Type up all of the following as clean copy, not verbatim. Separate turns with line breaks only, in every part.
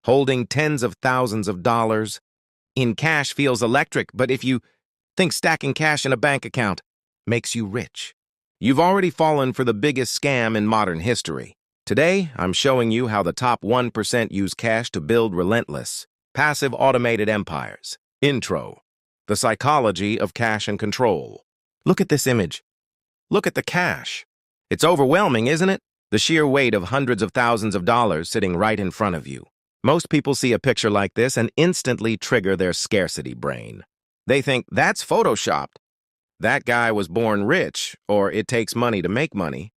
holding tens of thousands of dollars in cash feels electric, but if you think stacking cash in a bank account makes you rich, you've already fallen for the biggest scam in modern history. Today, I'm showing you how the top 1% use cash to build relentless, passive automated empires. Intro: the psychology of cash and control. Look at this image. Look at the cash. It's overwhelming, isn't it? The sheer weight of hundreds of thousands of dollars sitting right in front of you. Most people see a picture like this and instantly trigger their scarcity brain. They think, that's photoshopped. That guy was born rich, or it takes money to make money.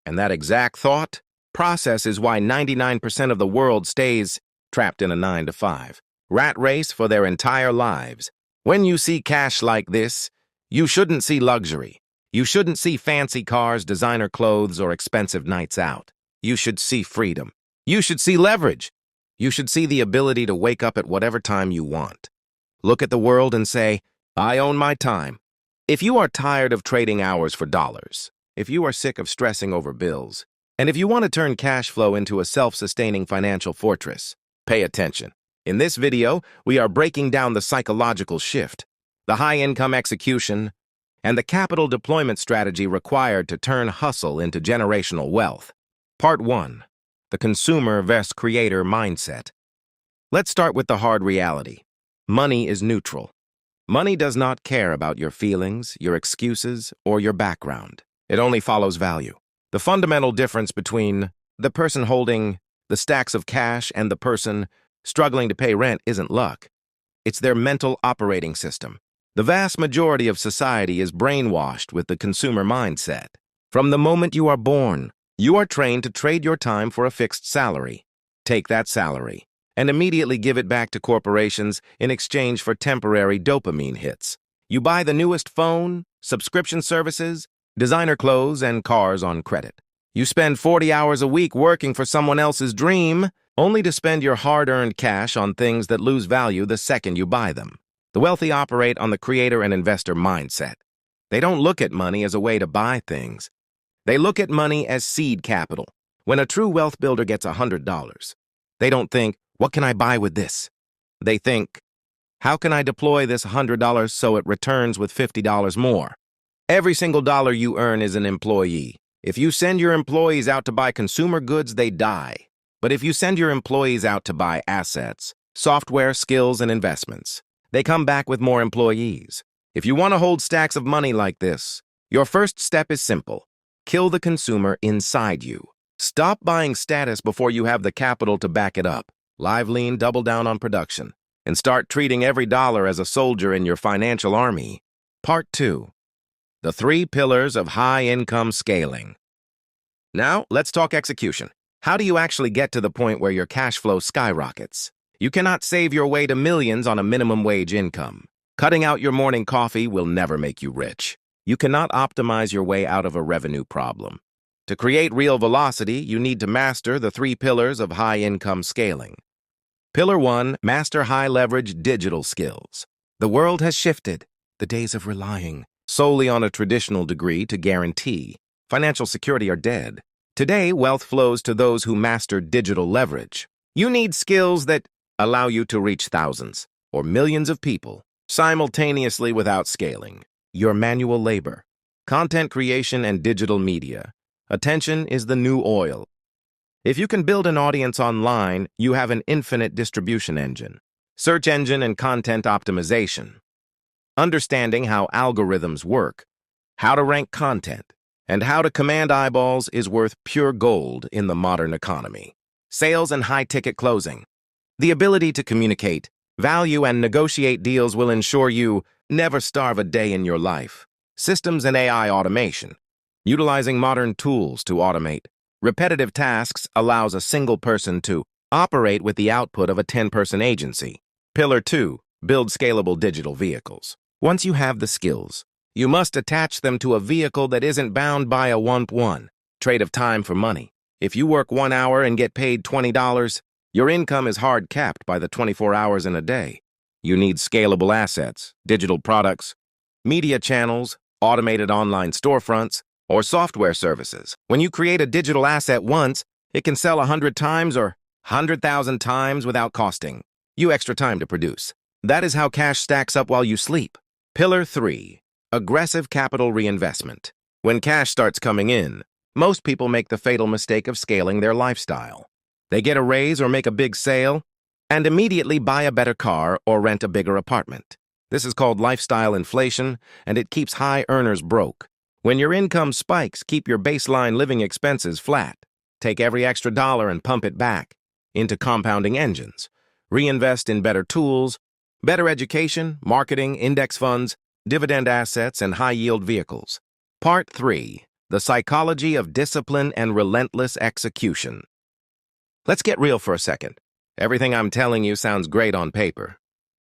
And that exact thought process is why 99% of the world stays trapped in a 9-to-5 rat race for their entire lives. When you see cash like this, you shouldn't see luxury. You shouldn't see fancy cars, designer clothes, or expensive nights out. You should see freedom. You should see leverage. You should see the ability to wake up at whatever time you want. Look at the world and say, I own my time. If you are tired of trading hours for dollars, if you are sick of stressing over bills, and if you want to turn cash flow into a self-sustaining financial fortress, pay attention. In this video, we are breaking down the psychological shift, the high-income execution, and the capital deployment strategy required to turn hustle into generational wealth. Part 1. The consumer vs. creator mindset. Let's start with the hard reality. Money is neutral. Money does not care about your feelings, your excuses, or your background. It only follows value. The fundamental difference between the person holding the stacks of cash and the person struggling to pay rent isn't luck. It's their mental operating system. The vast majority of society is brainwashed with the consumer mindset. From the moment you are born, you are trained to trade your time for a fixed salary. Take that salary and immediately give it back to corporations in exchange for temporary dopamine hits. You buy the newest phone, subscription services, designer clothes, and cars on credit. You spend 40 hours a week working for someone else's dream, only to spend your hard-earned cash on things that lose value the second you buy them. The wealthy operate on the creator and investor mindset. They don't look at money as a way to buy things. They look at money as seed capital. When a true wealth builder gets $100, they don't think, what can I buy with this? They think, how can I deploy this $100 so it returns with $50 more? Every single dollar you earn is an employee. If you send your employees out to buy consumer goods, they die. But if you send your employees out to buy assets, software, skills, and investments, they come back with more employees. If you want to hold stacks of money like this, your first step is simple. Kill the consumer inside you. Stop buying status before you have the capital to back it up. Live lean, double down on production, and start treating every dollar as a soldier in your financial army. Part 2. The 3 pillars of high-income scaling. Now, let's talk execution. How do you actually get to the point where your cash flow skyrockets? You cannot save your way to millions on a minimum wage income. Cutting out your morning coffee will never make you rich. You cannot optimize your way out of a revenue problem. To create real velocity, you need to master the 3 pillars of high-income scaling. Pillar 1, master high-leverage digital skills. The world has shifted. The days of relying solely on a traditional degree to guarantee financial security are dead. Today, wealth flows to those who master digital leverage. You need skills that allow you to reach thousands or millions of people simultaneously without scaling. Your manual labor, content creation, and digital media. Attention is the new oil. If you can build an audience online, you have an infinite distribution engine, search engine and content optimization. Understanding how algorithms work, how to rank content, and how to command eyeballs is worth pure gold in the modern economy. Sales and high-ticket closing. The ability to communicate, value, and negotiate deals will ensure you never starve a day in your life. Systems and AI automation. Utilizing modern tools to automate repetitive tasks allows a single person to operate with the output of a 10-person agency. Pillar 2, build scalable digital vehicles. Once you have the skills, you must attach them to a vehicle that isn't bound by a 1-1 trade of time for money. If you work 1 hour and get paid $20, your income is hard capped by the 24 hours in a day. You need scalable assets, digital products, media channels, automated online storefronts, or software services. When you create a digital asset once, it can sell 100 times or 100,000 times without costing you extra time to produce. That is how cash stacks up while you sleep. Pillar 3. Aggressive capital reinvestment. When cash starts coming in, most people make the fatal mistake of scaling their lifestyle. They get a raise or make a big sale and immediately buy a better car or rent a bigger apartment. This is called lifestyle inflation, and it keeps high earners broke. When your income spikes, keep your baseline living expenses flat. Take every extra dollar and pump it back into compounding engines. Reinvest in better tools, better education, marketing, index funds, dividend assets, and high-yield vehicles. Part 3. The psychology of discipline and relentless execution. Let's get real for a second. Everything I'm telling you sounds great on paper.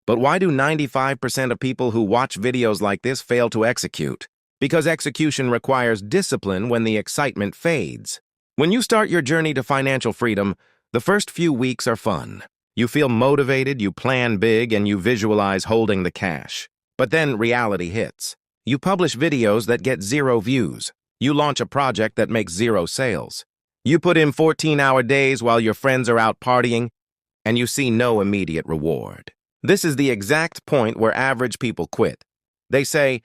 But why do 95% of people who watch videos like this fail to execute? Because execution requires discipline when the excitement fades. When you start your journey to financial freedom, the first few weeks are fun. You feel motivated, you plan big, and you visualize holding the cash. But then reality hits. You publish videos that get 0 views. You launch a project that makes 0 sales. You put in 14-hour days while your friends are out partying, and you see no immediate reward. This is the exact point where average people quit. They say,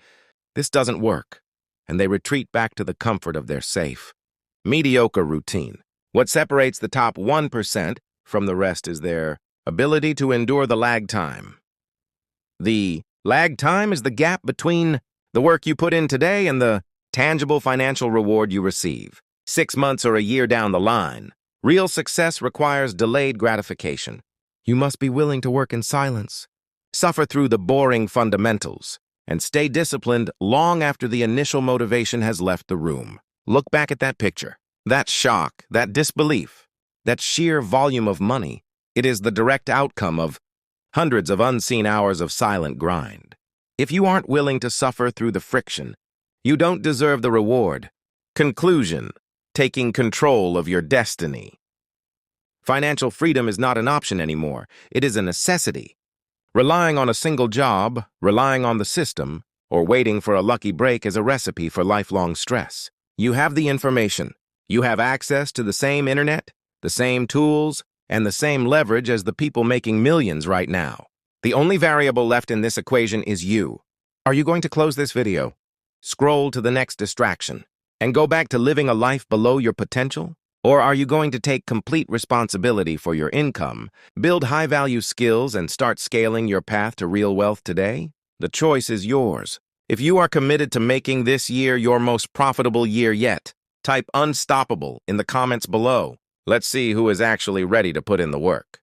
"This doesn't work," and they retreat back to the comfort of their safe, mediocre routine. What separates the top 1% from the rest is their ability to endure the lag time. The lag time is the gap between the work you put in today and the tangible financial reward you receive. 6 months or a year down the line, real success requires delayed gratification. You must be willing to work in silence, suffer through the boring fundamentals, and stay disciplined long after the initial motivation has left the room. Look back at that picture, that shock, that disbelief, that sheer volume of money. It is the direct outcome of hundreds of unseen hours of silent grind. If you aren't willing to suffer through the friction, you don't deserve the reward. Conclusion: taking control of your destiny. Financial freedom is not an option anymore. It is a necessity. Relying on a single job, relying on the system, or waiting for a lucky break is a recipe for lifelong stress. You have the information. You have access to the same internet, the same tools, and the same leverage as the people making millions right now. The only variable left in this equation is you. Are you going to close this video, scroll to the next distraction, and go back to living a life below your potential? Or are you going to take complete responsibility for your income, build high-value skills, and start scaling your path to real wealth today? The choice is yours. If you are committed to making this year your most profitable year yet, type unstoppable in the comments below. Let's see who is actually ready to put in the work.